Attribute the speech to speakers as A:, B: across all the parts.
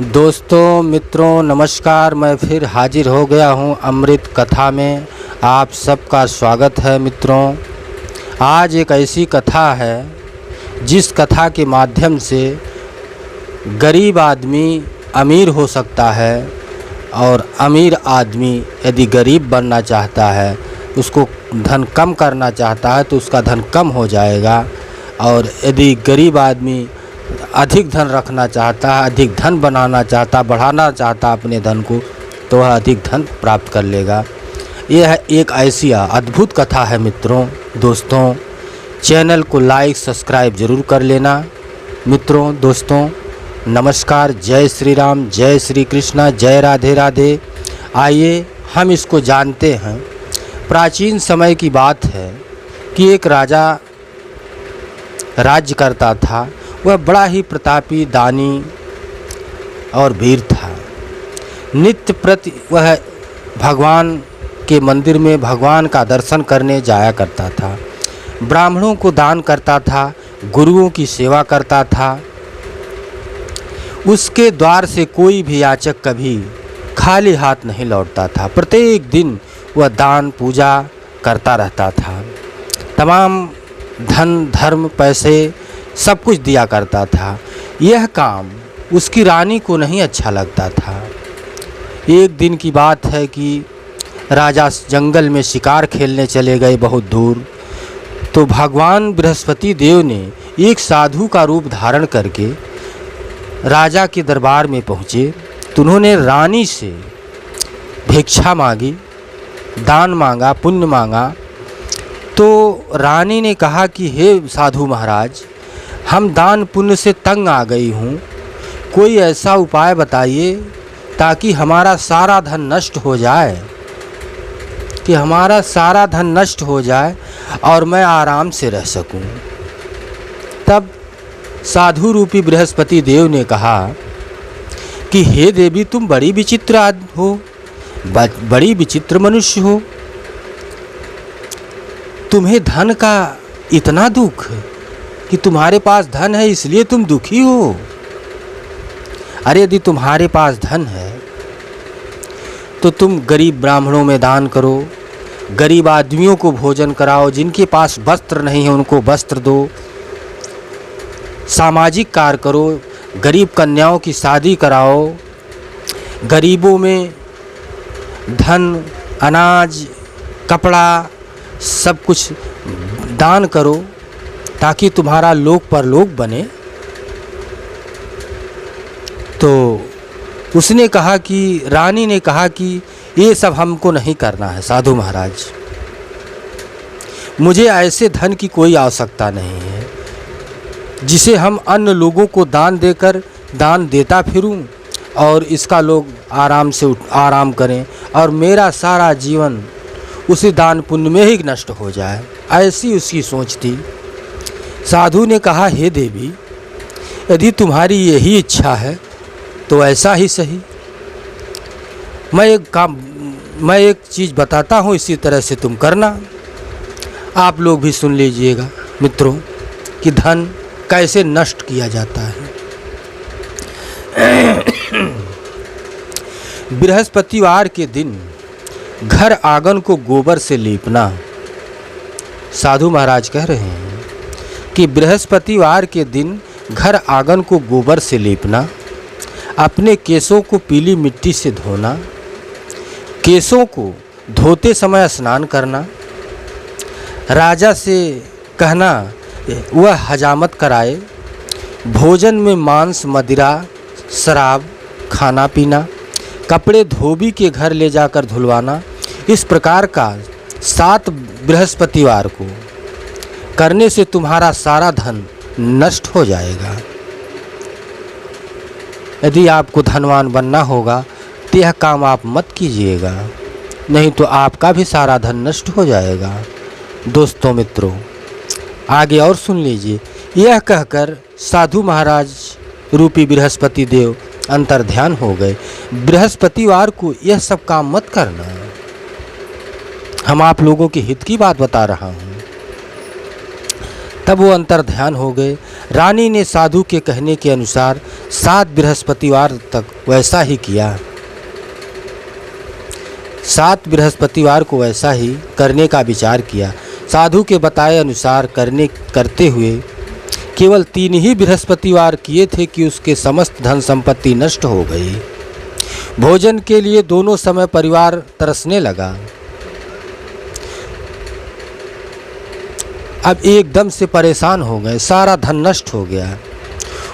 A: दोस्तों मित्रों नमस्कार। मैं फिर हाजिर हो गया हूं अमृत कथा में। आप सबका स्वागत है मित्रों। आज एक ऐसी कथा है जिस कथा के माध्यम से गरीब आदमी अमीर हो सकता है और अमीर आदमी यदि गरीब बनना चाहता है, उसको धन कम करना चाहता है तो उसका धन कम हो जाएगा, और यदि गरीब आदमी अधिक धन रखना चाहता है, अधिक धन बनाना चाहता, बढ़ाना चाहता अपने धन को, तो वह अधिक धन प्राप्त कर लेगा। यह एक ऐसी अद्भुत कथा है मित्रों। दोस्तों चैनल को लाइक सब्सक्राइब ज़रूर कर लेना। मित्रों दोस्तों नमस्कार। जय श्री राम, जय श्री कृष्णा, जय राधे राधे। आइए हम इसको जानते हैं। प्राचीन समय की बात है कि एक राजा राज्य करता था। वह बड़ा ही प्रतापी, दानी और वीर था। नित्य प्रति वह भगवान के मंदिर में भगवान का दर्शन करने जाया करता था, ब्राह्मणों को दान करता था, गुरुओं की सेवा करता था। उसके द्वार से कोई भी याचक कभी खाली हाथ नहीं लौटता था। प्रत्येक दिन वह दान पूजा करता रहता था। तमाम धन, धर्म, पैसे सब कुछ दिया करता था। यह काम उसकी रानी को नहीं अच्छा लगता था। एक दिन की बात है कि राजा जंगल में शिकार खेलने चले गए बहुत दूर। तो भगवान बृहस्पति देव ने एक साधु का रूप धारण करके राजा के दरबार में पहुँचे। तो उन्होंने रानी से भिक्षा मांगी, दान मांगा, पुण्य मांगा। तो रानी ने कहा कि हे साधु महाराज, हम दान पुण्य से तंग आ गई हूँ, कोई ऐसा उपाय बताइए ताकि हमारा सारा धन नष्ट हो जाए, कि हमारा सारा धन नष्ट हो जाए और मैं आराम से रह सकूं। तब साधु रूपी बृहस्पति देव ने कहा कि हे देवी, तुम बड़ी विचित्र हो, बड़ी विचित्र मनुष्य हो। तुम्हें धन का इतना दुख कि तुम्हारे पास धन है इसलिए तुम दुखी हो। अरे यदि तुम्हारे पास धन है तो तुम गरीब ब्राह्मणों में दान करो, गरीब आदमियों को भोजन कराओ, जिनके पास वस्त्र नहीं है उनको वस्त्र दो, सामाजिक कार्य करो, गरीब कन्याओं की शादी कराओ, गरीबों में धन, अनाज, कपड़ा सब कुछ दान करो ताकि तुम्हारा लोक परलोक बने। तो उसने कहा कि रानी ने कहा कि ये सब हमको नहीं करना है साधु महाराज, मुझे ऐसे धन की कोई आवश्यकता नहीं है जिसे हम अन्य लोगों को दान देकर दान देता फिरूं और इसका लोग आराम से आराम करें और मेरा सारा जीवन उसी दान पुण्य में ही नष्ट हो जाए। ऐसी उसकी सोच थी। साधु ने कहा, हे देवी, यदि तुम्हारी यही इच्छा है तो ऐसा ही सही। मैं एक चीज़ बताता हूँ, इसी तरह से तुम करना। आप लोग भी सुन लीजिएगा मित्रों कि धन कैसे नष्ट किया जाता है। बृहस्पतिवार के दिन घर आंगन को गोबर से लीपना। साधु महाराज कह रहे हैं कि बृहस्पतिवार के दिन घर आंगन को गोबर से लीपना, अपने केसों को पीली मिट्टी से धोना, केसों को धोते समय स्नान करना, राजा से कहना वह हजामत कराए, भोजन में मांस, मदिरा, शराब खाना पीना, कपड़े धोबी के घर ले जाकर धुलवाना। इस प्रकार का 7 बृहस्पतिवार को करने से तुम्हारा सारा धन नष्ट हो जाएगा। यदि आपको धनवान बनना होगा तो यह काम आप मत कीजिएगा, नहीं तो आपका भी सारा धन नष्ट हो जाएगा। दोस्तों मित्रों आगे और सुन लीजिए। यह कहकर साधु महाराज रूपी बृहस्पति देव अंतर ध्यान हो गए। बृहस्पतिवार को यह सब काम मत करना। हम आप लोगों के हित की बात बता रहा हूँ। तब वो अंतर ध्यान हो गए। रानी ने साधु के कहने के अनुसार 7 बृहस्पतिवार तक वैसा ही किया। 7 बृहस्पतिवार को वैसा ही करने का विचार किया। साधु के बताए अनुसार करते हुए केवल 3 ही बृहस्पतिवार किए थे कि उसके समस्त धन संपत्ति नष्ट हो गई। भोजन के लिए दोनों समय परिवार तरसने लगा। अब एकदम से परेशान हो गए, सारा धन नष्ट हो गया।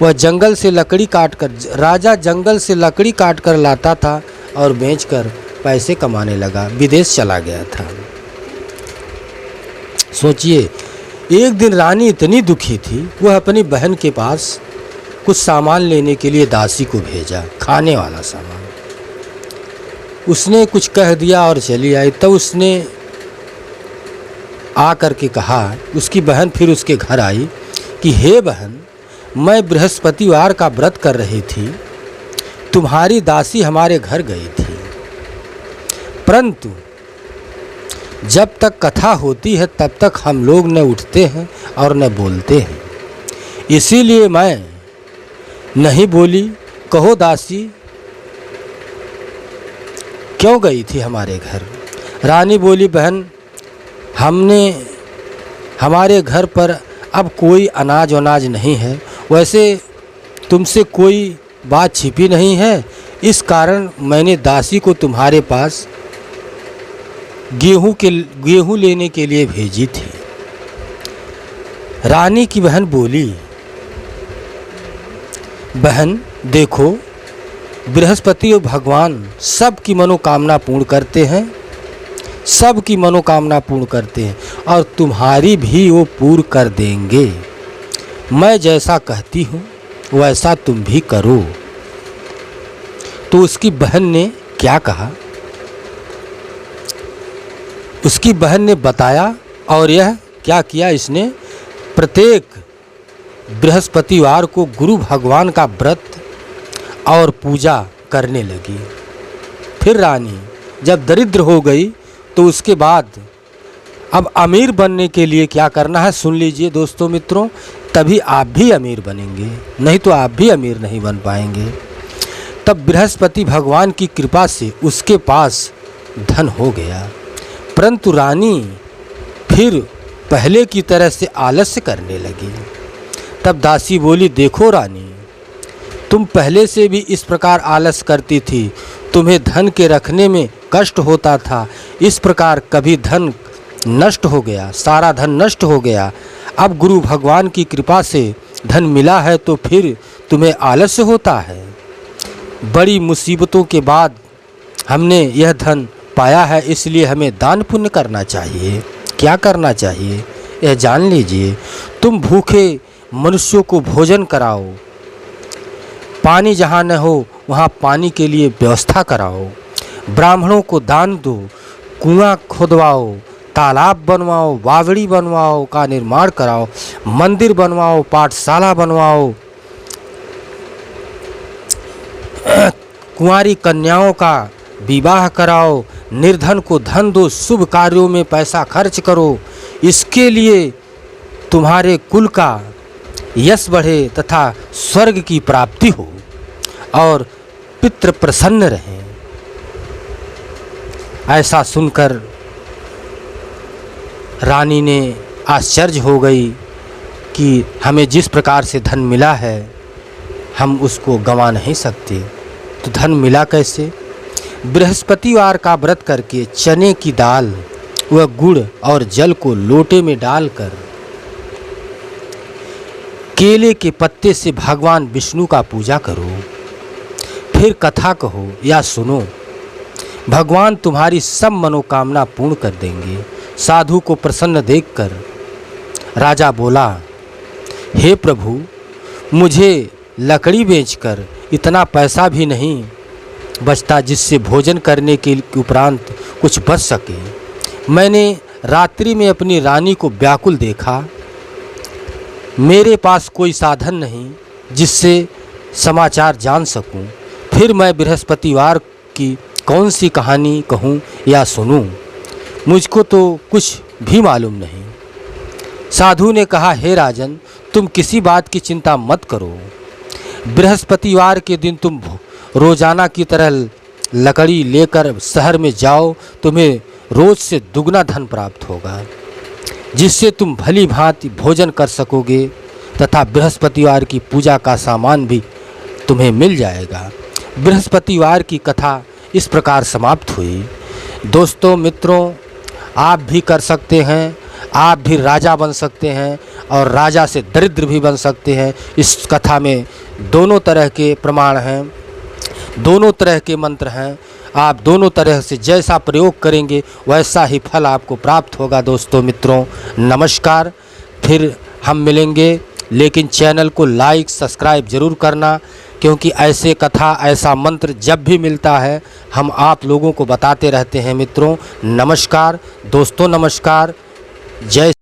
A: वह जंगल से लकड़ी काटकर राजा जंगल से लकड़ी काटकर लाता था और बेचकर पैसे कमाने लगा, विदेश चला गया था। सोचिए, एक दिन रानी इतनी दुखी थी, वह अपनी बहन के पास कुछ सामान लेने के लिए दासी को भेजा, खाने वाला सामान। उसने कुछ कह दिया और चली आई। तब उसने आ कर के कहा, उसकी बहन फिर उसके घर आई कि हे बहन, मैं बृहस्पतिवार का व्रत कर रही थी, तुम्हारी दासी हमारे घर गई थी, परंतु जब तक कथा होती है तब तक हम लोग न उठते हैं और न बोलते हैं, इसीलिए मैं नहीं बोली। कहो दासी क्यों गई थी हमारे घर? रानी बोली, बहन, हमारे घर पर अब कोई अनाज वनाज नहीं है, वैसे तुमसे कोई बात छिपी नहीं है, इस कारण मैंने दासी को तुम्हारे पास गेहूं लेने के लिए भेजी थी। रानी की बहन बोली, बहन देखो, बृहस्पति और भगवान सबकी मनोकामना पूर्ण करते हैं, सबकी मनोकामना पूर्ण करते हैं और तुम्हारी भी वो पूर्ण कर देंगे। मैं जैसा कहती हूँ वैसा तुम भी करो। तो उसकी बहन ने क्या कहा? उसकी बहन ने बताया और यह क्या किया, इसने प्रत्येक बृहस्पतिवार को गुरु भगवान का व्रत और पूजा करने लगी। फिर रानी जब दरिद्र हो गई तो उसके बाद अब अमीर बनने के लिए क्या करना है, सुन लीजिए दोस्तों मित्रों, तभी आप भी अमीर बनेंगे, नहीं तो आप भी अमीर नहीं बन पाएंगे। तब बृहस्पति भगवान की कृपा से उसके पास धन हो गया, परंतु रानी फिर पहले की तरह से आलस्य करने लगी। तब दासी बोली, देखो रानी, तुम पहले से भी इस प्रकार आलस करती थी, तुम्हें धन के रखने में कष्ट होता था, इस प्रकार कभी धन नष्ट हो गया, सारा धन नष्ट हो गया। अब गुरु भगवान की कृपा से धन मिला है तो फिर तुम्हें आलस्य होता है। बड़ी मुसीबतों के बाद हमने यह धन पाया है, इसलिए हमें दान पुण्य करना चाहिए। क्या करना चाहिए यह जान लीजिए। तुम भूखे मनुष्यों को भोजन कराओ, पानी जहाँ न हो वहाँ पानी के लिए व्यवस्था कराओ, ब्राह्मणों को दान दो, कुआं खोदवाओ, तालाब बनवाओ, बावड़ी बनवाओ का निर्माण कराओ, मंदिर बनवाओ, पाठशाला बनवाओ, कुंवारी कन्याओं का विवाह कराओ, निर्धन को धन दो, शुभ कार्यों में पैसा खर्च करो। इसके लिए तुम्हारे कुल का यश बढ़े तथा स्वर्ग की प्राप्ति हो और पितृ प्रसन्न रहें। ऐसा सुनकर रानी ने आश्चर्य हो गई कि हमें जिस प्रकार से धन मिला है हम उसको गंवा नहीं सकते। तो धन मिला कैसे? बृहस्पतिवार का व्रत करके चने की दाल व गुड़ और जल को लोटे में डालकर केले के पत्ते से भगवान विष्णु का पूजा करो, फिर कथा कहो या सुनो, भगवान तुम्हारी सब मनोकामना पूर्ण कर देंगे। साधु को प्रसन्न देखकर राजा बोला, हे प्रभु, मुझे लकड़ी बेचकर इतना पैसा भी नहीं बचता जिससे भोजन करने के उपरांत कुछ बच सके। मैंने रात्रि में अपनी रानी को व्याकुल देखा, मेरे पास कोई साधन नहीं जिससे समाचार जान सकूं। फिर मैं बृहस्पतिवार की कौन सी कहानी कहूं या सुनूं, मुझको तो कुछ भी मालूम नहीं। साधु ने कहा, हे राजन, तुम किसी बात की चिंता मत करो। बृहस्पतिवार के दिन तुम रोजाना की तरह लकड़ी लेकर शहर में जाओ, तुम्हें रोज से दुगना धन प्राप्त होगा, जिससे तुम भली भांति भोजन कर सकोगे तथा बृहस्पतिवार की पूजा का सामान भी तुम्हें मिल जाएगा। बृहस्पतिवार की कथा इस प्रकार समाप्त हुई। दोस्तों मित्रों, आप भी कर सकते हैं, आप भी राजा बन सकते हैं और राजा से दरिद्र भी बन सकते हैं। इस कथा में दोनों तरह के प्रमाण हैं, दोनों तरह के मंत्र हैं। आप दोनों तरह से जैसा प्रयोग करेंगे वैसा ही फल आपको प्राप्त होगा। दोस्तों मित्रों, नमस्कार। फिर हम मिलेंगे, लेकिन चैनल को लाइक सब्सक्राइब ज़रूर करना, क्योंकि ऐसे कथा ऐसा मंत्र जब भी मिलता है हम आप लोगों को बताते रहते हैं। मित्रों नमस्कार, दोस्तों नमस्कार, जय